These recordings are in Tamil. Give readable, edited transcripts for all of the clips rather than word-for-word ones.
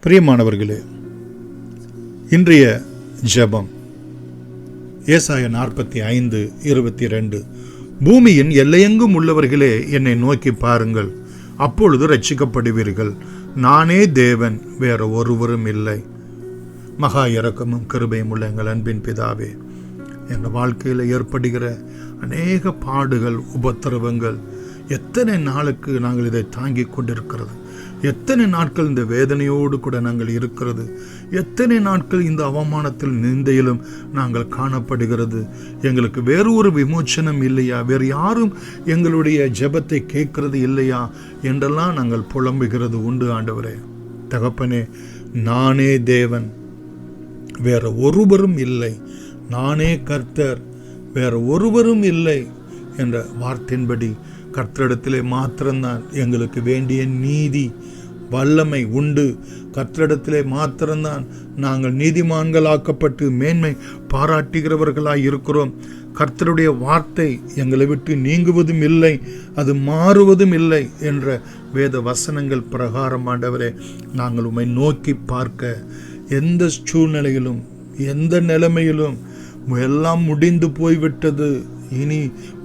பிரியமானவர்களே, இன்றைய ஜெபம் ஏசாயா 45:22. பூமியின் எல்லையெங்கும் உள்ளவர்களே, என்னை நோக்கி பாருங்கள், அப்பொழுது ரட்சிக்கப்படுவீர்கள். நானே தேவன், வேற ஒருவரும் இல்லை. மகா இரக்கமும் கிருபையும் உள்ள எங்கள் அன்பின் பிதாவே, எங்கள் வாழ்க்கையில் ஏற்படுகிற அநேக பாடுகள், உபத்திரவங்கள், எத்தனை நாளுக்கு நாங்கள் இதை தாங்கிக் கொண்டிருக்கிறது, எத்தனை நாட்கள் இந்த வேதனையோடு கூட நாங்கள் இருக்கிறது, எத்தனை நாட்கள் இந்த அவமானத்தில் நிந்தையிலும் நாங்கள் காணப்படுகிறது. எங்களுக்கு வேறு ஒரு விமோச்சனம் இல்லையா, வேறு யாரும் எங்களுடைய ஜெபத்தை கேட்கறது இல்லையா என்றெல்லாம் நாங்கள் புலம்புகிறது உண்டு. ஆண்டவரே, தகப்பனே, நானே தேவன், வேற ஒருவரும் இல்லை. நானே கர்த்தர், வேற ஒருவரும் இல்லை என்ற வார்த்தையின்படி கர்த்தரிடத்திலே மாத்திரம்தான் எங்களுக்கு வேண்டிய நீதி வல்லமை உண்டு. கர்த்தரிடத்திலே மாத்திரம்தான் நாங்கள் நீதிமான்களாக்கப்பட்டு மேன்மை பாராட்டுகிறவர்களாய் இருக்கிறோம். கர்த்தருடைய வார்த்தை எங்களை விட்டு நீங்குவதும் இல்லை, அது மாறுவதும் இல்லை என்ற வேத வசனங்கள் பிரகாரம் ஆண்டவரே, நாங்கள் உம்மை நோக்கி பார்க்க எந்த சூழ்நிலையிலும் எந்த நிலைமையிலும் எல்லாம் முடிந்து போய்விட்டது, இனி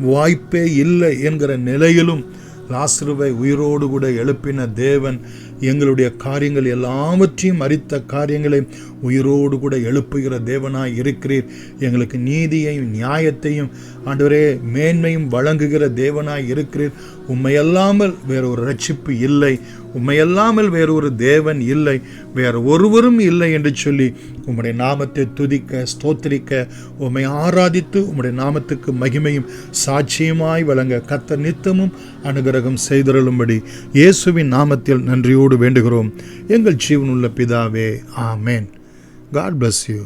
வாய்ப்பே இல்லை என்கிற நிலையிலும் லாசருவை உயிரோடு கூட எழுப்பின தேவன் எங்களுடைய காரியங்கள் எல்லாவற்றையும் அறித்த காரியங்களை உயிரோடு கூட எழுப்புகிற தேவனாய் இருக்கிறீர். எங்களுக்கு நீதியையும் நியாயத்தையும் ஆண்டவரே மேன்மையும் வழங்குகிற தேவனாய் இருக்கிறீர். உம்மையல்லாமல் வேற ஒரு ரட்சிப்பு இல்லை, உம்மையல்லாமல் வேற ஒரு தேவன் இல்லை, வேற ஒருவரும் இல்லை என்று சொல்லி உம்முடைய நாமத்தை துதிக்க ஸ்தோத்திரிக்க, உம்மை ஆராதித்து உம்முடைய நாமத்துக்கு மகிமையும் சாட்சியமாய் வழங்க கர்த்தர் நித்தமும் அனுகிரகம் செய்தருளும்படி இயேசுவின் நாமத்தில் நன்றியோடு வேண்டுகிறோம். எங்கள் ஜீவனுள்ள பிதாவே, ஆமேன். God bless you.